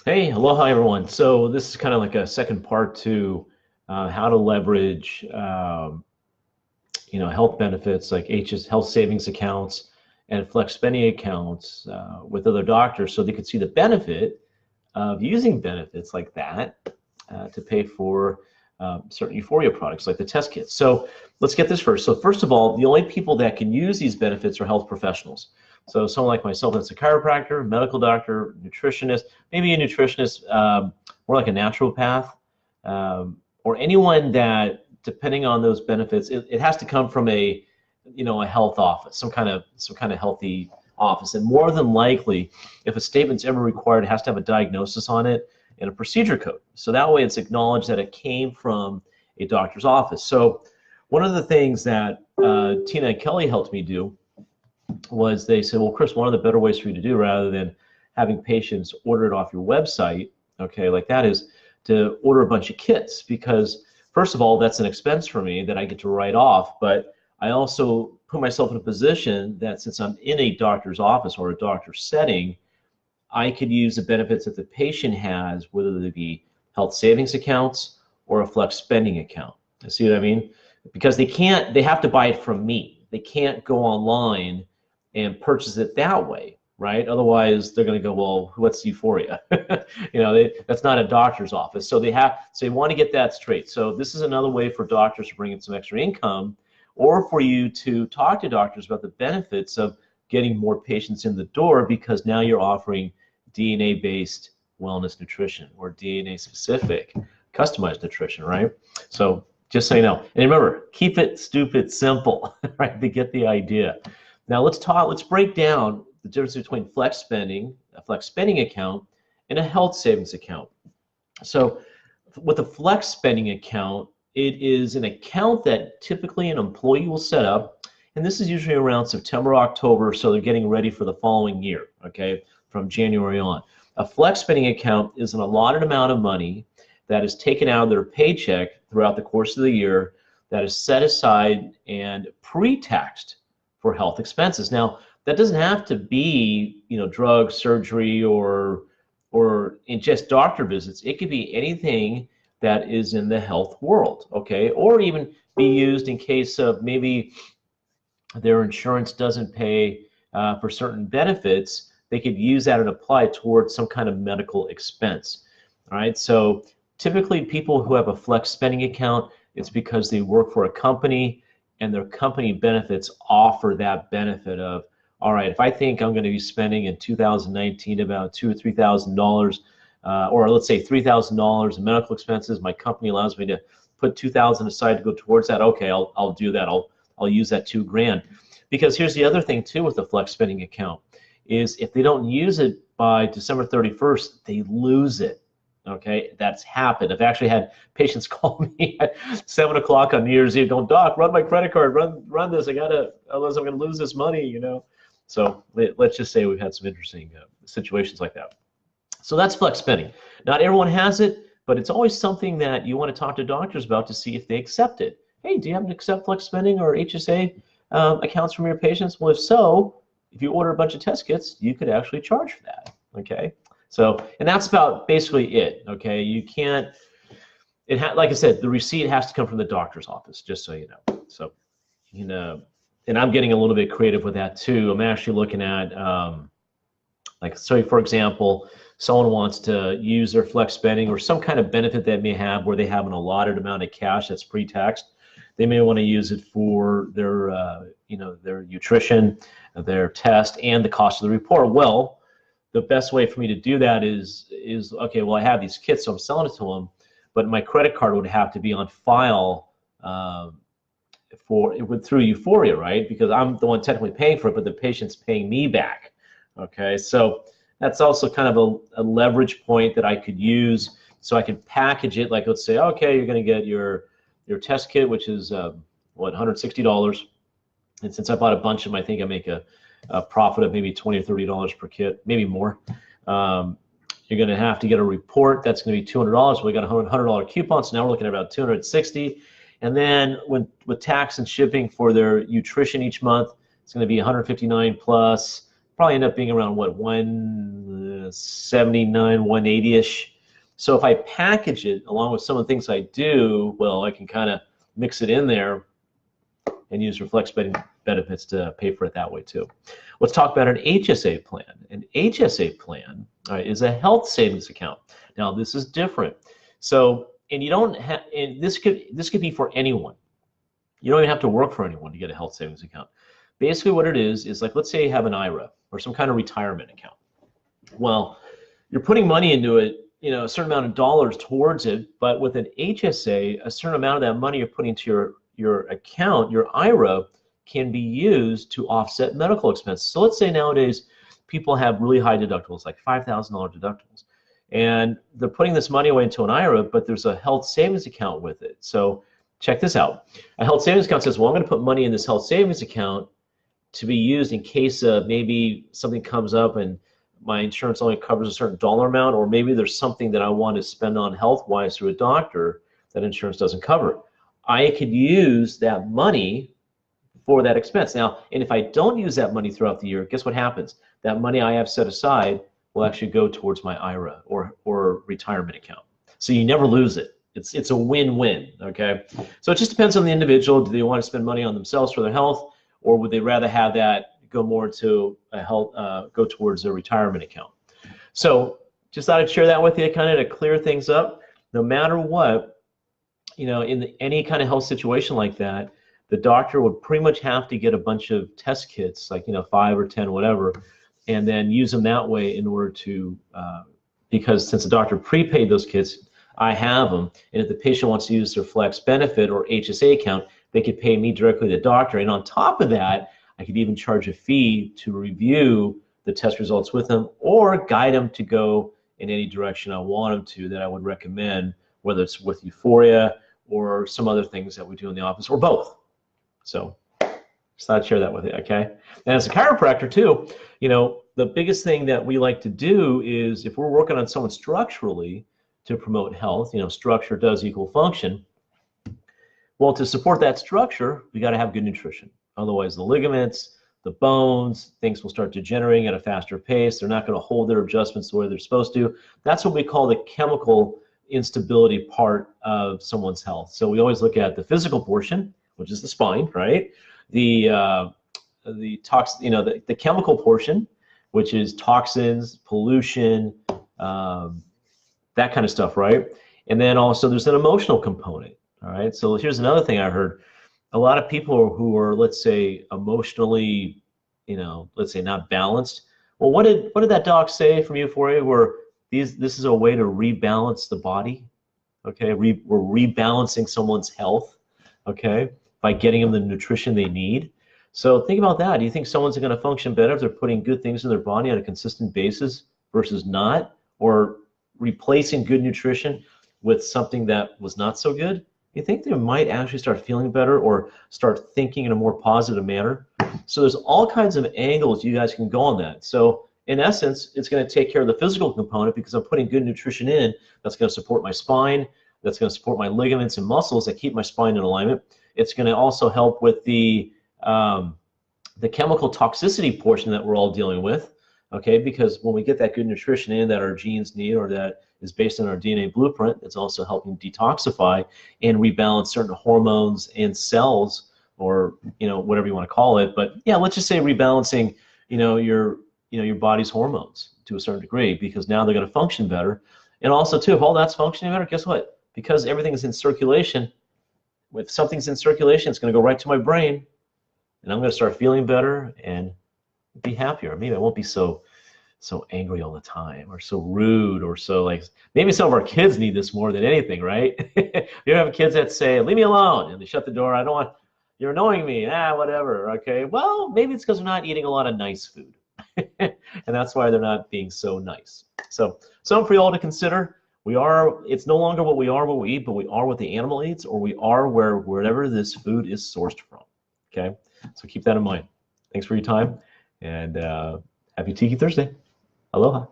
Hey, aloha everyone. So this is kind of like a second part to how to leverage, health benefits like health savings accounts and flex spending accounts with other doctors, so they could see the benefit of using benefits like that to pay for certain Euphoria products like the test kits. So let's get this first. So first of all, the only people that can use these benefits are health professionals. So someone like myself that's a chiropractor, medical doctor, nutritionist, maybe a nutritionist, more like a naturopath, or anyone that, depending on those benefits, it has to come from a health office, some kind of healthy office. And more than likely, if a statement's ever required, it has to have a diagnosis on it and a procedure code. So that way it's acknowledged that it came from a doctor's office. So one of the things that Tina and Kelly helped me do was they said, well, Chris, one of the better ways for you to do, rather than having patients order it off your website, okay, like that, is to order a bunch of kits, because first of all, that's an expense for me that I get to write off, but I also put myself in a position that since I'm in a doctor's office or a doctor's setting, I could use the benefits that the patient has, whether they be health savings accounts or a flex spending account. See what I mean? Because they have to buy it from me. They can't go online and purchase it that way, right? Otherwise, they're going to go, well, what's Euphoria? That's not a doctor's office. So they want to get that straight. So this is another way for doctors to bring in some extra income, or for you to talk to doctors about the benefits of getting more patients in the door, because now you're offering DNA-based wellness nutrition or DNA-specific customized nutrition, right? So just so you know. And remember, keep it stupid simple, right? To get the idea. Now let's break down the difference between a flex spending account, and a health savings account. So with a flex spending account, it is an account that typically an employee will set up, and this is usually around September, October, so they're getting ready for the following year, okay, from January on. A flex spending account is an allotted amount of money that is taken out of their paycheck throughout the course of the year, that is set aside and pre-taxed for health expenses. Now, that doesn't have to be, drug, surgery, or in just doctor visits. It could be anything that is in the health world, okay? Or even be used in case of maybe their insurance doesn't pay for certain benefits. They could use that and apply it towards some kind of medical expense, all right? So typically people who have a flex spending account, it's because they work for a company, and their company benefits offer that benefit of, all right, if I think I'm going to be spending in 2019 about $2,000 or $3,000, or let's say $3,000 in medical expenses, my company allows me to put $2,000 aside to go towards that. Okay, I'll do that. I'll use that $2,000. Because here's the other thing too with the flex spending account, is if they don't use it by December 31st, they lose it. Okay, that's happened. I've actually had patients call me at 7 o'clock on New Year's Eve going, Doc, run my credit card, run this. Otherwise I'm going to lose this money, So let's just say we've had some interesting situations like that. So that's flex spending. Not everyone has it, but it's always something that you want to talk to doctors about to see if they accept it. Hey, do you happen to accept flex spending or HSA accounts from your patients? Well, if so, if you order a bunch of test kits, you could actually charge for that, okay? So, and that's about basically it, okay? You can't, like I said, the receipt has to come from the doctor's office, just so you know. So, and I'm getting a little bit creative with that too. I'm actually looking at, so for example, someone wants to use their flex spending or some kind of benefit that may have where they have an allotted amount of cash that's pre-taxed. They may want to use it for their, their nutrition, their test, and the cost of the report. Well, the best way for me to do that is okay, well, I have these kits, so I'm selling it to them, but my credit card would have to be on file through Euphoria, right? Because I'm the one technically paying for it, but the patient's paying me back, okay? So that's also kind of a leverage point that I could use, so I can package it, like let's say, okay, you're going to get your test kit, which is, $160, and since I bought a bunch of them, I think I make a profit of maybe $20 or $30 per kit, maybe more. You're going to have to get a report. That's going to be $200. We got a $100 coupon, so now we're looking at about $260. And then with tax and shipping for their nutrition each month, it's going to be $159 plus. Probably end up being around what, 79, 180-ish. So if I package it along with some of the things I do, well, I can kind of mix it in there and use Reflect Spending benefits to pay for it that way too. Let's talk about an HSA plan. An HSA plan is a health savings account. Now this is different. So, and you don't have, and this could be for anyone. You don't even have to work for anyone to get a health savings account. Basically what it is like, let's say you have an IRA or some kind of retirement account. Well, you're putting money into it, a certain amount of dollars towards it, but with an HSA, a certain amount of that money you're putting into your account, your IRA, can be used to offset medical expenses. So let's say nowadays people have really high deductibles, like $5,000 deductibles, and they're putting this money away into an IRA, but there's a health savings account with it. So check this out. A health savings account says, well, I'm going to put money in this health savings account to be used in case maybe something comes up and my insurance only covers a certain dollar amount, or maybe there's something that I want to spend on health-wise through a doctor that insurance doesn't cover. I could use that money for that expense. Now, and if I don't use that money throughout the year, guess what happens? That money I have set aside will actually go towards my IRA or retirement account. So you never lose it. It's a win-win, okay? So it just depends on the individual. Do they want to spend money on themselves for their health, or would they rather have that go more to a health, go towards a retirement account? So just thought I'd share that with you, kind of to clear things up. No matter what, in any kind of health situation like that, the doctor would pretty much have to get a bunch of test kits, like 5 or 10, whatever, and then use them that way in order to, because since the doctor prepaid those kits, I have them, and if the patient wants to use their Flex benefit or HSA account, they could pay me directly, the doctor, and on top of that, I could even charge a fee to review the test results with them or guide them to go in any direction I want them to that I would recommend, whether it's with Euphoria or some other things that we do in the office, or both. So just thought I'd share that with you, okay? And as a chiropractor too, the biggest thing that we like to do is if we're working on someone structurally to promote health, structure does equal function. Well, to support that structure, we got to have good nutrition. Otherwise, the ligaments, the bones, things will start degenerating at a faster pace. They're not going to hold their adjustments the way they're supposed to. That's what we call the chemical instability part of someone's health. So we always look at the physical portion, which is the spine, right? The chemical portion, which is toxins, pollution, that kind of stuff, right? And then also there's an emotional component, all right? So here's another thing I heard. A lot of people who are, let's say, emotionally, let's say not balanced. Well, what did that doc say from Euphoria? Where this is a way to rebalance the body, okay? We're rebalancing someone's health, okay, by getting them the nutrition they need. So think about that. Do you think someone's going to function better if they're putting good things in their body on a consistent basis versus not, or replacing good nutrition with something that was not so good? You think they might actually start feeling better or start thinking in a more positive manner? So there's all kinds of angles you guys can go on that. So in essence, it's going to take care of the physical component because I'm putting good nutrition in. That's going to support my spine. That's going to support my ligaments and muscles that keep my spine in alignment. It's going to also help with the chemical toxicity portion that we're all dealing with, okay? Because when we get that good nutrition in that our genes need or that is based on our DNA blueprint, it's also helping detoxify and rebalance certain hormones and cells, or whatever you want to call it. But yeah, let's just say rebalancing your body's hormones to a certain degree, because now they're going to function better. And also too, if all that's functioning better, guess what? Because everything is in circulation, if something's in circulation, it's going to go right to my brain, and I'm going to start feeling better and be happier. Maybe I won't be so angry all the time, or so rude, or so maybe some of our kids need this more than anything, right? You have kids that say, leave me alone, and they shut the door. I don't want, you're annoying me, whatever, okay? Well, maybe it's because they're not eating a lot of nice food. And that's why they're not being so nice. So something for you all to consider. It's no longer what we eat, but we are what the animal eats, or we are wherever this food is sourced from, okay? So keep that in mind. Thanks for your time, and happy Tiki Thursday. Aloha.